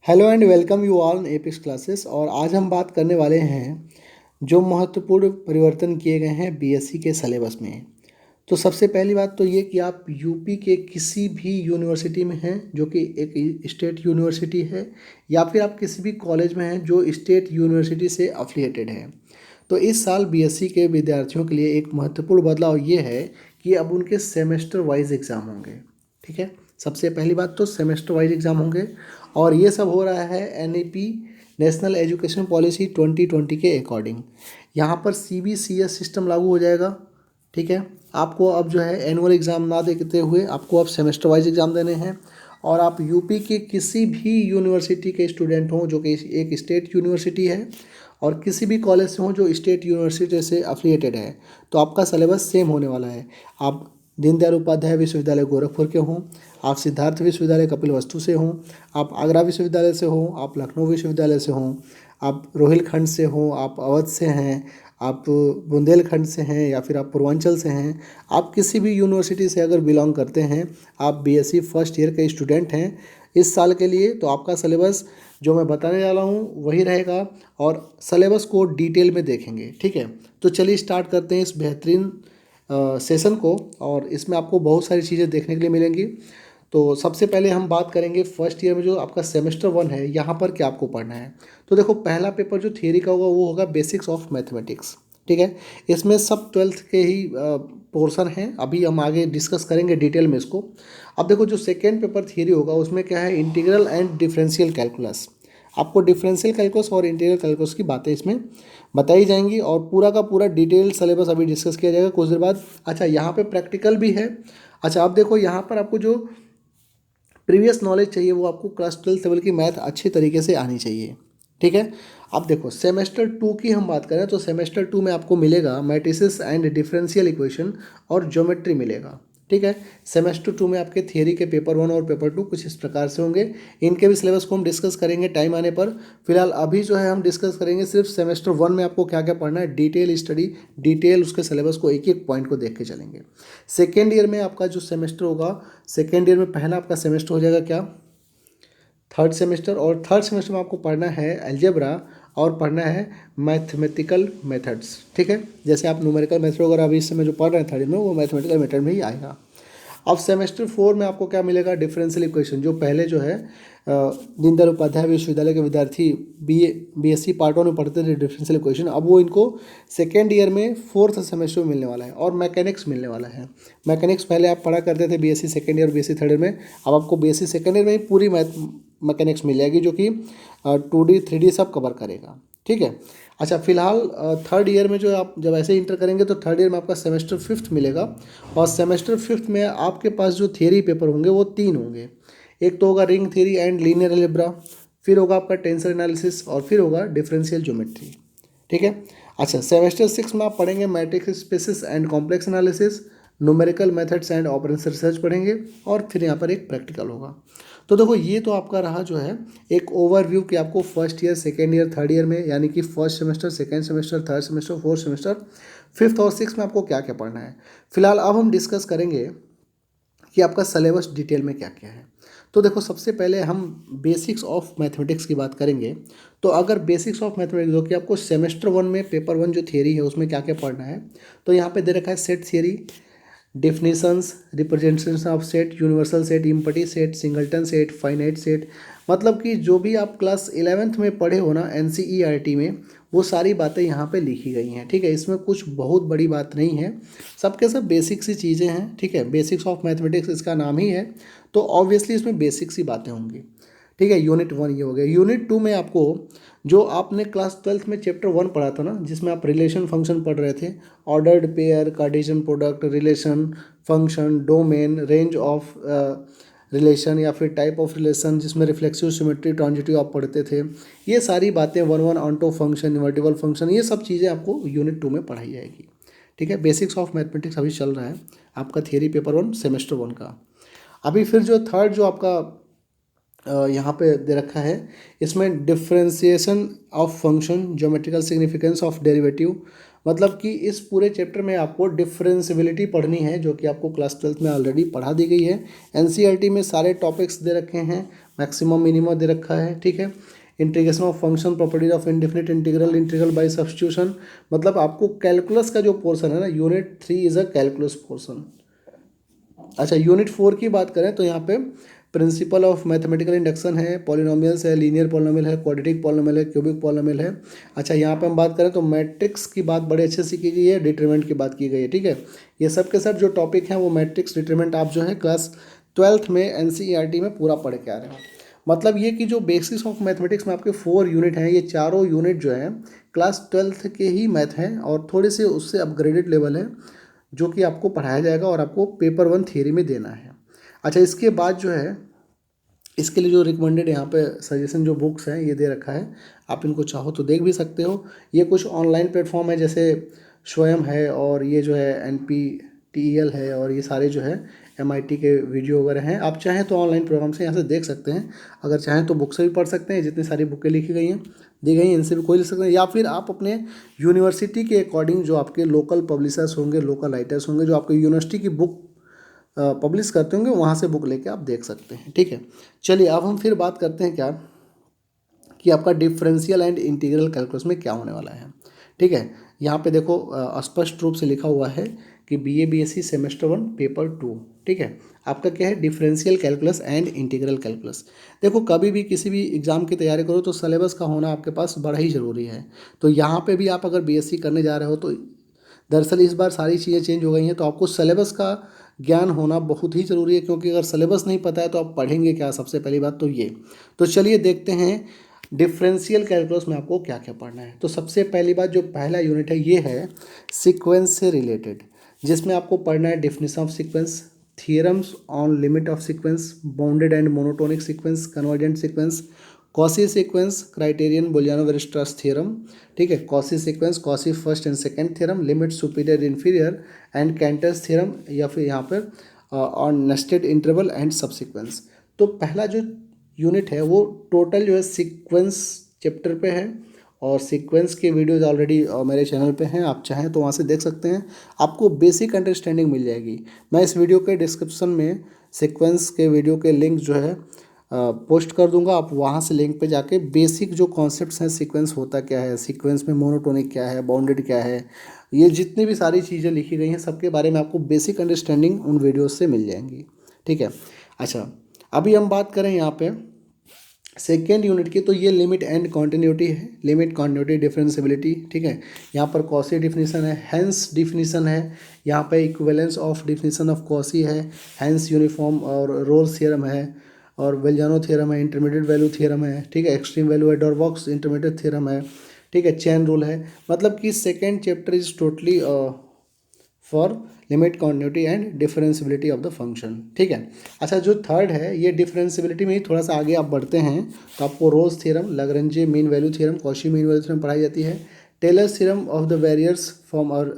Hello and welcome you all Epics classes. और आज हम बात करने वाले हैं जो महत्वपूर्ण परिवर्तन किए गए हैं बीएससी के सिलेबस में। तो सबसे पहली बात तो ये कि आप यूपी के किसी भी यूनिवर्सिटी में हैं जो कि एक स्टेट यूनिवर्सिटी है, या फिर आप किसी भी कॉलेज में हैं जो स्टेट यूनिवर्सिटी से अफिलिएटेड है। तो इस साल बीएससी के विद्यार्थियों के लिए एक महत्वपूर्ण बदलाव ये है कि अब उनके सेमेस्टर वाइज एग्ज़ाम होंगे। ठीक है, सबसे पहली बात तो सेमेस्टर वाइज एग्ज़ाम होंगे और ये सब हो रहा है एनईपी नेशनल एजुकेशन पॉलिसी 2020 के अकॉर्डिंग। यहाँ पर सीबीसीएस सिस्टम लागू हो जाएगा। ठीक है, आपको अब जो है एनुअल एग्ज़ाम ना देते हुए आपको अब सेमेस्टर वाइज एग्ज़ाम देने हैं। और आप यूपी के किसी भी यूनिवर्सिटी के स्टूडेंट हों जो कि एक स्टेट यूनिवर्सिटी है, और किसी भी कॉलेज से हों जो स्टेट यूनिवर्सिटी से अफिलिएटेड है, तो आपका सिलेबस सेम होने वाला है। आप दीनदयाल उपाध्याय विश्वविद्यालय गोरखपुर के हों, आप सिद्धार्थ विश्वविद्यालय कपिलवस्तु से हों, आप आगरा विश्वविद्यालय से हों, आप लखनऊ विश्वविद्यालय से हों, आप रोहिलखंड से हों, आप अवध से हैं, आप बुंदेलखंड से हैं, या फिर आप पूर्वांचल से हैं, आप किसी भी यूनिवर्सिटी से अगर बिलोंग करते हैं, आप बीएससी फर्स्ट ईयर के स्टूडेंट हैं इस साल के लिए, तो आपका सिलेबस जो मैं बताने वाला हूँ वही रहेगा और सिलेबस को डिटेल में देखेंगे। ठीक है, तो चलिए स्टार्ट करते हैं इस बेहतरीन सेशन को, और इसमें आपको बहुत सारी चीज़ें देखने के लिए मिलेंगी। तो सबसे पहले हम बात करेंगे फर्स्ट ईयर में जो आपका सेमेस्टर 1 है, यहाँ पर क्या आपको पढ़ना है। तो देखो, पहला पेपर जो थियरी का होगा वो होगा बेसिक्स ऑफ मैथमेटिक्स। ठीक है, इसमें सब 12th के ही पोर्शन हैं, अभी हम आगे डिस्कस करेंगे डिटेल में इसको। अब देखो, जो सेकेंड पेपर थियरी होगा उसमें क्या है, इंटीग्रल एंड डिफरेंशियल कैलकुलस। आपको डिफरेंशियल कैलकुलस और इंटीग्रल कैलकुलस की बातें इसमें बताई जाएंगी और पूरा का पूरा डिटेल सिलेबस अभी डिस्कस किया जाएगा कुछ देर बाद। अच्छा, यहाँ पे प्रैक्टिकल भी है। अच्छा, आप देखो यहाँ पर आपको जो प्रीवियस नॉलेज चाहिए वो आपको क्लास 12th लेवल की मैथ अच्छी तरीके से आनी चाहिए। ठीक है, अब देखो सेमेस्टर 2 की हम बात करें तो सेमेस्टर 2 में आपको मिलेगा मैट्रिसेस एंड डिफरेंशियल इक्वेशन और ज्योमेट्री मिलेगा। ठीक है, सेमेस्टर 2 में आपके थियरी के पेपर 1 और पेपर 2 कुछ इस प्रकार से होंगे। इनके भी सिलेबस को हम डिस्कस करेंगे टाइम आने पर। फिलहाल अभी जो है हम डिस्कस करेंगे सिर्फ सेमेस्टर 1 में आपको क्या क्या पढ़ना है, डिटेल स्टडी, डिटेल उसके सिलेबस को एक एक पॉइंट को देख के चलेंगे। सेकेंड ईयर में आपका जो सेमेस्टर होगा, सेकेंड ईयर में पहला आपका सेमेस्टर हो जाएगा क्या, थर्ड सेमेस्टर। और थर्ड सेमेस्टर में आपको पढ़ना है अलजेब्रा और पढ़ना है मैथमेटिकल मेथड्स। ठीक है, जैसे आप न्यूमेरिकल मेथड वगैरह अभी इस समय जो पढ़ रहे हैं थर्ड में, वो मैथमेटिकल मेथड में ही आएगा। अब सेमेस्टर 4 में आपको क्या मिलेगा, डिफरेंशियल इक्वेशन। जो पहले जो है दीनदयाल उपाध्याय विश्वविद्यालय के विद्यार्थी बीएससी पार्ट 1 में पढ़ते थे डिफरेंशियल इक्वेशन, अब वो इनको सेकेंड ईयर में फोर्थ सेमेस्टर में मिलने वाला है। और मैकेनिक्स मिलने वाला है। मैकेनिक्स पहले आप पढ़ा करते थे BSc second year BSc third year में, अब आपको बीएससी सेकेंड ईयर में ही पूरी मैकेनिक्स मिल जाएगी जो कि 2D 3D सब कवर करेगा। ठीक है, अच्छा फिलहाल थर्ड ईयर में जो आप जब ऐसे इंटर करेंगे तो थर्ड ईयर में आपका सेमेस्टर 5th मिलेगा। और सेमेस्टर 5th में आपके पास जो थियरी पेपर होंगे वो 3 होंगे। एक तो होगा ring theory and linear algebra, फिर होगा आपका टेंसर एनालिसिस, और फिर होगा डिफरेंशियल ज्योमेट्री। ठीक है, अच्छा सेमेस्टर 6 में आप पढ़ेंगे matrix spaces and complex analysis, numerical methods and operation research पढ़ेंगे, और फिर यहाँ पर एक प्रैक्टिकल होगा। तो देखो, ये तो आपका रहा जो है एक ओवरव्यू कि आपको first year second year third year में, यानी कि first semester second semester third semester fourth semester fifth और सिक्स में आपको क्या क्या पढ़ना है। फिलहाल अब हम डिस्कस करेंगे कि आपका सिलेबस डिटेल में क्या क्या है। तो देखो, सबसे पहले हम बेसिक्स ऑफ मैथमेटिक्स की बात करेंगे। तो अगर बेसिक्स ऑफ मैथमेटिक्स जो कि आपको सेमेस्टर 1 में पेपर 1 जो थियरी है उसमें क्या क्या पढ़ना है, तो यहाँ पे दे रखा है set theory, definitions, representation of set, universal set, empty set, singleton set, finite set. मतलब कि जो भी आप क्लास 11th में पढ़े हो ना एनसीईआरटी में, वो सारी बातें यहाँ पे लिखी गई हैं। ठीक है, इसमें कुछ बहुत बड़ी बात नहीं है, सबके सब बेसिक सी चीज़ें हैं। ठीक है, बेसिक्स ऑफ मैथमेटिक्स इसका नाम ही है, तो ऑब्वियसली इसमें बेसिक सी बातें होंगी। ठीक है, यूनिट 1 ये हो गया। यूनिट 2 में आपको जो आपने क्लास 12th में चैप्टर 1 पढ़ा था ना, जिसमें आप रिलेशन फंक्शन पढ़ रहे थे, ordered pair, Cartesian product, relation function, domain, range of relation, या फिर टाइप ऑफ रिलेशन, जिसमें रिफ्लेक्सिव सिमेट्री ट्रांजिटिव आप पढ़ते थे, ये सारी बातें, one one onto function, invertible function, ये सब चीज़ें आपको यूनिट 2 में पढ़ाई जाएगी। ठीक है, बेसिक्स ऑफ मैथमेटिक्स अभी चल रहा है आपका थियरी पेपर 1 सेमेस्टर 1 का। अभी फिर जो थर्ड जो आपका यहाँ पे दे रखा है, इसमें differentiation of function, geometrical significance of derivative, मतलब कि इस पूरे चैप्टर में आपको डिफरेंशियबिलिटी पढ़नी है, जो कि आपको क्लास 12th में ऑलरेडी पढ़ा दी गई है। एनसीईआरटी में सारे टॉपिक्स दे रखे हैं, मैक्सिमम मिनिमम दे रखा है, ठीक है। Integration of function, properties of indefinite integral, integral by substitution, मतलब आपको कैलकुलस का जो पोर्शन है ना, unit 3 is a calculus portion. अच्छा, यूनिट 4 की बात करें तो यहाँ पे प्रिंसिपल ऑफ मैथमेटिकल इंडक्शन है, पॉलिनोमियल्स है, लीनियर पॉलिनोमियल है, क्वाड्रेटिक पॉलिनोमियल है, क्यूबिक पॉलिनोमियल है। अच्छा, यहाँ पे हम बात करें तो मैट्रिक्स की बात बड़े अच्छे से की गई है, डिटरमिनेंट की बात की गई है, ठीक है। ये सब के सब जो टॉपिक हैं वो मैट्रिक्स डिटरमिनेंट आप जो है क्लास 12th में एनसीईआरटी में पूरा पढ़ के आ रहे हो। मतलब ये कि जो बेसिक्स ऑफ मैथमेटिक्स में आपके 4 यूनिट हैं, ये चारों यूनिट जो हैं क्लास 12th के ही मैथ हैं और थोड़े से उससे अपग्रेडेड लेवल है, जो कि आपको पढ़ाया जाएगा और आपको पेपर 1 थियरी में देना है। अच्छा, इसके बाद जो है इसके लिए जो रिकमेंडेड यहाँ पे सजेशन जो बुक्स हैं ये दे रखा है, आप इनको चाहो तो देख भी सकते हो। ये कुछ ऑनलाइन प्लेटफॉर्म है, जैसे स्वयं है और ये जो है NPTEL है और ये सारे जो है MIT के वीडियो वगैरह हैं। आप चाहें तो ऑनलाइन प्रोग्राम से यहाँ से देख सकते हैं, अगर चाहें तो बुक से भी पढ़ सकते हैं, जितनी सारी बुकें लिखी गई हैं दी गई हैं इनसे भी कोई लिख सकते हैं, या फिर आप अपने यूनिवर्सिटी के अकॉर्डिंग जो आपके लोकल पब्लिशर्स होंगे, लोकल राइटर्स होंगे, जो आपके यूनिवर्सिटी की बुक पब्लिश करते होंगे, वहाँ से बुक लेके आप देख सकते हैं, ठीक है। चलिए अब हम फिर बात करते हैं क्या कि आपका डिफरेंशियल एंड इंटीग्रल कैलकुलस में क्या होने वाला है, ठीक है। यहाँ पे देखो स्पष्ट रूप से लिखा हुआ है कि BA BSc सेमेस्टर 1 पेपर 2, ठीक है। आपका क्या है, differential calculus and integral calculus. देखो कभी भी किसी भी एग्जाम की तैयारी करो तो सिलेबस का होना आपके पास बड़ा ही ज़रूरी है। तो यहाँ पे भी आप अगर BSc करने जा रहे हो तो दरअसल इस बार सारी चीज़ें चेंज हो गई हैं, तो आपको सिलेबस का ज्ञान होना बहुत ही ज़रूरी है, क्योंकि अगर सिलेबस नहीं पता है तो आप पढ़ेंगे क्या, सबसे पहली बात तो ये। तो चलिए देखते हैं डिफरेंशियल कैलकुलस में आपको क्या क्या पढ़ना है। तो सबसे पहली बात, जो पहला यूनिट है ये है सीक्वेंस से रिलेटेड, जिसमें आपको पढ़ना है definition of sequence, theorems on limit of sequence, bounded and monotonic sequence, convergent sequence, Cauchy sequence, criterion Bolzano Weierstrass theorem, ठीक है, Cauchy sequence, Cauchy first and second theorem, limit superior inferior and Cantor's theorem, या फिर यहाँ पर on nested interval and subsequence. तो पहला जो unit है वो टोटल जो है सीक्वेंस चैप्टर पे है, और सीक्वेंस के वीडियोज ऑलरेडी मेरे चैनल पे हैं, आप चाहें तो वहाँ से देख सकते हैं, आपको बेसिक अंडरस्टैंडिंग मिल जाएगी। मैं इस वीडियो के डिस्क्रिप्शन में सीक्वेंस के वीडियो के लिंक जो है पोस्ट कर दूंगा, आप वहाँ से लिंक पे जाके बेसिक जो कॉन्सेप्ट्स हैं, सीक्वेंस होता क्या है, सीक्वेंस में मोनोटोनिक क्या है, बाउंडेड क्या है, ये जितनी भी सारी चीज़ें लिखी गई हैं सबके बारे में आपको बेसिक अंडरस्टैंडिंग उन वीडियोस से मिल जाएंगी, ठीक है। अच्छा, अभी हम बात करें यहाँ पे सेकेंड यूनिट की, तो ये लिमिट एंड कॉन्टिन्यूटी है, लिमिट कॉन्टिन्यूटी डिफरेंशियबिलिटी, ठीक है। यहाँ पर कॉसी डिफिनीशन है, हैंस डिफिनीशन है, यहाँ पे equivalence of definition of quasi है, हैंस यूनिफॉर्म और रोल्स थ्योरम है, और वेल्जानो थ्योरम है, इंटरमीडिएट वैल्यू थ्योरम है, ठीक है, एक्सट्रीम वैल्यू है, डॉरबॉक्स इंटरमीडिएट थ्योरम है, ठीक है, चेन रूल है। मतलब कि second chapter is totally for limit continuity and differentiability of the function, ठीक है। अच्छा, जो थर्ड है ये डिफरेंशियबिलिटी में ही थोड़ा सा आगे आप बढ़ते हैं तो आपको Rolle's theorem, Lagrange mean value theorem, Cauchy mean value theorem पढ़ाई जाती है, Taylor's theorem of the various from और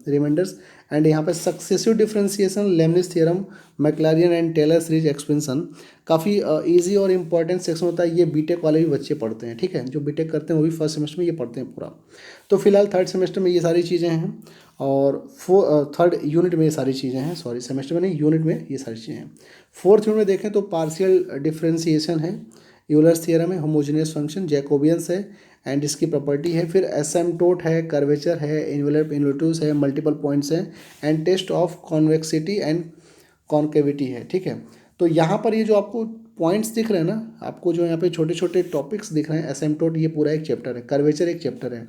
रिमाइंडर्स, एंड यहाँ पे successive differentiation, Leibniz theorem, Maclaurin and Taylor series expansion. काफ़ी इजी और इंपॉर्टेंट सेक्शन होता है, ये बीटेक वाले भी बच्चे पढ़ते हैं, ठीक है, जो बीटेक करते हैं वो भी फर्स्ट सेमेस्टर में ये पढ़ते हैं पूरा। तो फिलहाल थर्ड सेमेस्टर में ये सारी चीज़ें हैं, और थर्ड यूनिट में ये सारी चीज़ें हैं, सॉरी सेमेस्टर में नहीं, यूनिट में ये सारी चीज़ें हैं। फोर्थ यूनिट में देखें तो पार्शियल डिफरेंशिएशन है, यूलर्स थ्योरम है, होमोजेनियस फंक्शन, जैकोबियंस है एंड इसकी प्रॉपर्टी है, फिर एसिम्प्टोट है, कर्वेचर है, इन्वेलप इन्वर्टिव्स है, मल्टीपल पॉइंट्स हैं, and test of convexity and concavity है, ठीक है। तो यहाँ पर ये जो आपको पॉइंट्स दिख रहे हैं ना, आपको जो यहाँ पे छोटे छोटे टॉपिक्स दिख रहे हैं, एसिम्प्टोट ये पूरा एक चैप्टर है, कर्वेचर एक चैप्टर है,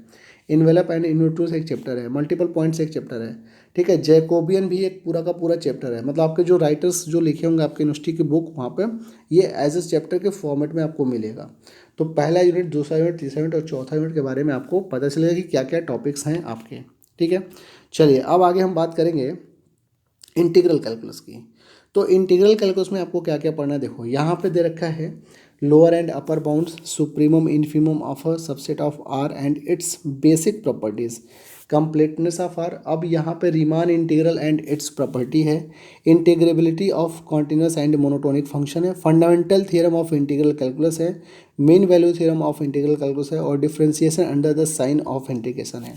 इन्वेलप एंड इन्वर्टिव्स एक चैप्टर है, मल्टीपल पॉइंट्स एक चैप्टर है, ठीक है, जैकोबियन भी एक पूरा का पूरा चैप्टर है। मतलब आपके जो राइटर्स जो लिखे होंगे आपके यूनिवर्सिटी की बुक, वहाँ पे ये एज ए चैप्टर के फॉर्मेट में आपको मिलेगा। तो पहला यूनिट, दूसरा यूनिट, तीसरा यूनिट और चौथा यूनिट के बारे में आपको पता चलेगा कि क्या क्या टॉपिक्स हैं आपके, ठीक है। चलिए अब आगे हम बात करेंगे इंटीग्रल कैलकुलस की। तो इंटीग्रल कैलकुलस में आपको क्या क्या पढ़ना है, देखो यहाँ पे दे रखा है lower and upper bounds, supremum infimum of a subset of R and its basic properties, completeness of R. अब यहाँ पे Riemann integral and its property है, integrability of continuous and monotonic function है, fundamental theorem of integral calculus है, mean value theorem of integral calculus है, और differentiation under the sign of integration है।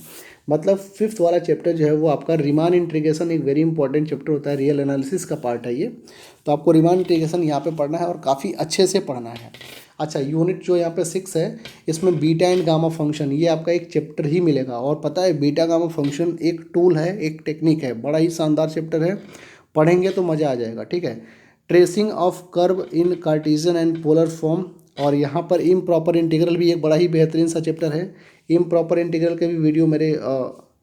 मतलब फिफ्थ वाला चैप्टर जो है वो आपका रिमान इंटीग्रेशन, एक वेरी इंपॉर्टेंट चैप्टर होता है, रियल एनालिसिस का पार्ट है ये। तो आपको रिमान इंटीग्रेशन यहाँ पे पढ़ना है और काफ़ी अच्छे से पढ़ना है। अच्छा, यूनिट जो यहाँ पे 6 है, इसमें बीटा एंड गामा फंक्शन, ये आपका एक चैप्टर ही मिलेगा। और पता है बीटा गामा फंक्शन एक टूल है, एक टेक्निक है, बड़ा ही शानदार चैप्टर है, पढ़ेंगे तो मज़ा आ जाएगा। ठीक है, tracing of curve in Cartesian and polar form, और यहाँ पर इम्प्रॉपर इंटीग्रल भी एक बड़ा ही बेहतरीन सा चैप्टर है। इम्प्रॉपर इंटीग्रल के भी वीडियो मेरे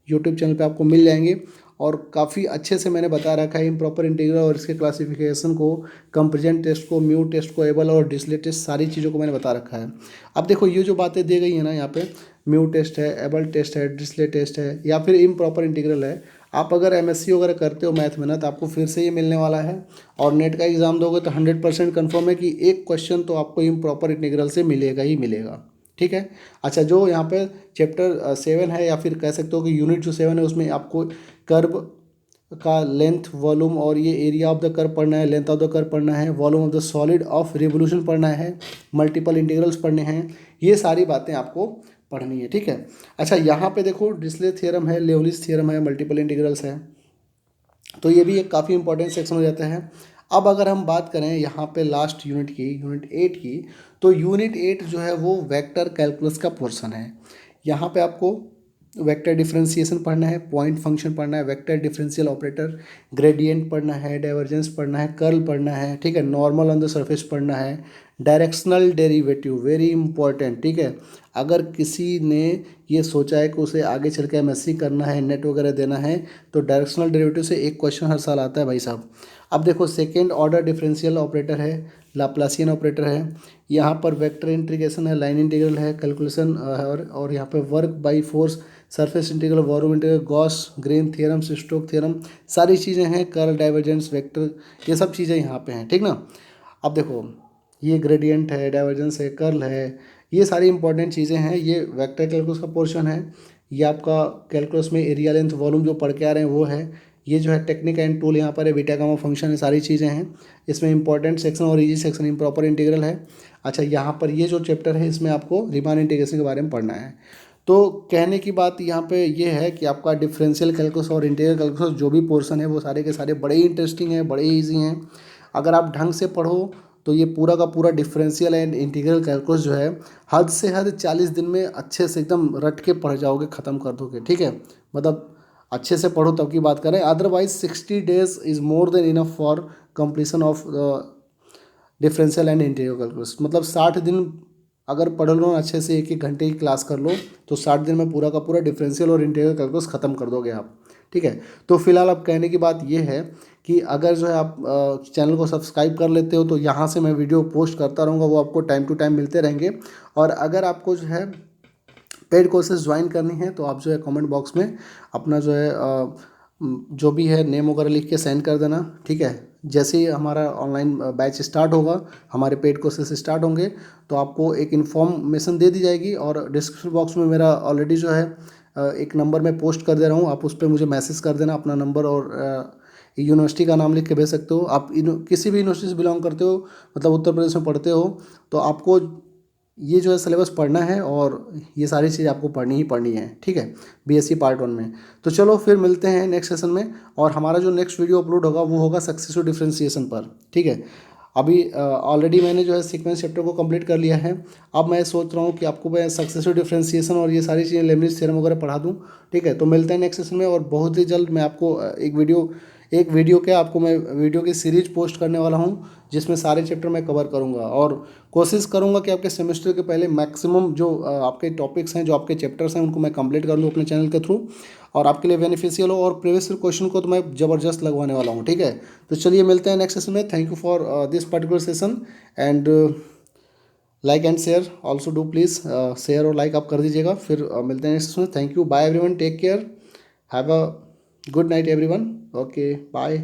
यूट्यूब चैनल पे आपको मिल जाएंगे, और काफ़ी अच्छे से मैंने बता रखा है इम्प्रॉपर इंटीग्रल और इसके क्लासिफिकेशन को, कंपेरिजन टेस्ट को, म्यू टेस्ट को, एबल और डिस्ले टेस्ट, सारी चीज़ों को मैंने बता रखा है। अब देखो ये जो बातें दी गई है ना, यहाँ पे म्यू टेस्ट है, एबल टेस्ट है, डिस्ले टेस्ट है, या फिर इम्प्रॉपर इंटीग्रल है, आप अगर एमएससी वगैरह करते हो मैथ में ना, तो आपको फिर से ये मिलने वाला है। और नेट का एग्ज़ाम दोगे तो 100% कन्फर्म है कि एक क्वेश्चन तो आपको इम्प्रॉपर इंटीग्रल से मिलेगा ही मिलेगा। ठीक है। अच्छा, जो यहाँ पे चैप्टर 7 है, या फिर कह सकते हो कि यूनिट जो 7 है, उसमें आपको कर्व का लेंथ, वॉल्यूम और ये एरिया ऑफ द कर्व पढ़ना है, लेंथ ऑफ द कर्व पढ़ना है, volume of the solid of revolution पढ़ना है, मल्टीपल इंटीग्रल्स पढ़ने हैं, ये सारी बातें आपको पढ़नी है। ठीक है। अच्छा, यहाँ पे देखो डिस्ले थ्योरम है, लेवलिस थ्योरम है, मल्टीपल इंटीग्रल्स है, तो ये भी एक काफ़ी इंपॉर्टेंट सेक्शन हो जाता है। अब अगर हम बात करें यहाँ पे लास्ट यूनिट की, यूनिट 8 की, तो यूनिट 8 जो है वो वेक्टर कैलकुलस का पोर्शन है। यहाँ पे आपको वेक्टर डिफरेंशिएशन पढ़ना है, पॉइंट फंक्शन पढ़ना है, वेक्टर डिफरेंशियल ऑपरेटर, ग्रेडियंट पढ़ना है, डाइवर्जेंस पढ़ना है, कर्ल पढ़ना है, ठीक है, नॉर्मल ऑन द सरफेस पढ़ना है, डायरेक्शनल डेरिवेटिव वेरी इंपॉर्टेंट। ठीक है, अगर किसी ने ये सोचा है कि उसे आगे चल के एमएससी करना है, नेट वगैरह देना है, तो डायरेक्शनल डेरिवेटिव से एक क्वेश्चन हर साल आता है भाई साहब। अब देखो सेकेंड ऑर्डर डिफरेंशियल ऑपरेटर है, लाप्लासियन ऑपरेटर है, यहाँ पर वेक्टर इंटीग्रेशन है, लाइन इंटीग्रल है, कैलकुलेशन है, और यहाँ पे work by force, surface integral, volume integral, Gauss green theorem, Stokes theorem, सारी चीज़ें हैं, कर्ल, डाइवर्जेंस, वेक्टर, ये सब चीज़ें यहाँ पे हैं। ठीक ना। अब देखो ये ग्रेडियंट है, डाइवर्जेंस है, कर्ल है, ये सारी इंपॉर्टेंट चीज़ें हैं। ये वेक्टर कैलकुलस का पोर्शन है। ये आपका कैलकुलस में एरिया, लेंथ, वॉल्यूम जो पढ़ के आ रहे हैं वो है। ये जो है टेक्निक एंड टूल यहाँ पर है, बीटा गामा फंक्शन है, सारी चीज़ें हैं। इसमें इंपॉर्टेंट सेक्शन और इजी सेक्शन इम्प्रॉपर इंटीग्रल है। अच्छा, यहाँ पर ये जो चैप्टर है इसमें आपको रीमान इंटीग्रेशन के बारे में पढ़ना है। तो कहने की बात यहाँ पे ये है कि आपका डिफरेंशियल कैलकुलस और इंटीग्रल कैलकुलस जो भी पोर्शन है वो सारे के सारे बड़े ही इंटरेस्टिंग हैं, बड़े ही ईजी हैं। अगर आप ढंग से पढ़ो तो ये पूरा का पूरा डिफरेंशियल एंड इंटीग्रल कैलकुलस जो है हद से हद 40 दिन में अच्छे से एकदम रट के पढ़ जाओगे, ख़त्म कर दोगे। ठीक है, मतलब अच्छे से पढ़ो तब की बात करें, otherwise 60 days is more than enough for completion of differential and integral calculus. मतलब 60 दिन अगर पढ़ लो ना अच्छे से, एक एक घंटे की क्लास कर लो, तो 60 दिन में पूरा का पूरा डिफरेंशियल और इंटीग्रल कैलकुलस ख़त्म कर दोगे आप। ठीक है, तो फिलहाल अब कहने की बात ये है कि अगर जो है आप चैनल को सब्सक्राइब कर लेते हो तो यहाँ से मैं वीडियो पोस्ट करता रहूँगा, वो आपको टाइम टू टाइम मिलते रहेंगे। और अगर आपको जो है पेड कोर्सेज ज्वाइन करनी है तो आप जो है कमेंट बॉक्स में अपना जो है जो भी है नेम वगैरह लिख के सेंड कर देना। ठीक है, जैसे ही हमारा ऑनलाइन बैच स्टार्ट होगा, हमारे पेड कोर्सेज स्टार्ट होंगे, तो आपको एक इन्फॉर्मेशन दे दी जाएगी। और डिस्क्रिप्शन बॉक्स में मेरा ऑलरेडी जो है एक नंबर मैं पोस्ट कर दे रहा हूँ, आप उस पर मुझे मैसेज कर देना अपना नंबर, और यूनिवर्सिटी का नाम लिख के भेज सकते हो। आप किसी भी यूनिवर्सिटी से बिलोंग करते हो, मतलब उत्तर प्रदेश में पढ़ते हो, तो आपको ये जो है सिलेबस पढ़ना है, और ये सारी चीज़ आपको पढ़नी ही पढ़नी है। ठीक है, बीएससी पार्ट 1 में। तो चलो फिर मिलते हैं नेक्स्ट सेशन में, और हमारा जो नेक्स्ट वीडियो अपलोड होगा वो होगा सक्सेसिव डिफरेंशिएशन पर। ठीक है, अभी ऑलरेडी मैंने जो है सीक्वेंस चैप्टर को कंप्लीट कर लिया है। अब मैं सोच रहा हूँ कि आपको मैं सक्सेसिव डिफरेंशिएशन और ये सारी चीज़ें, लेबनिज़ थ्योरम वगैरह पढ़ा दूँ। ठीक है, तो मिलते हैं नेक्स्ट सेशन में, और बहुत ही जल्द मैं आपको एक वीडियो क्या, आपको मैं वीडियो की सीरीज पोस्ट करने वाला हूँ, जिसमें सारे चैप्टर मैं कवर करूँगा, और कोशिश करूँगा कि आपके सेमेस्टर के पहले मैक्सिमम जो आपके टॉपिक्स हैं, जो आपके चैप्टर्स हैं, उनको मैं कंप्लीट कर लूँ अपने चैनल के थ्रू, और आपके लिए बेनिफिशियल हो। और प्रीवियस क्वेश्चन को तो मैं ज़बरदस्त लगवाने वाला हूँ। ठीक है, तो चलिए मिलते हैं नेक्स्ट सेशन में। Thank you for this particular session, and like and share also do please, share और लाइक आप कर दीजिएगा। फिर मिलते हैं नेक्स्ट सेशन में। Thank you, bye everyone, take care, have a good night everyone, okay bye.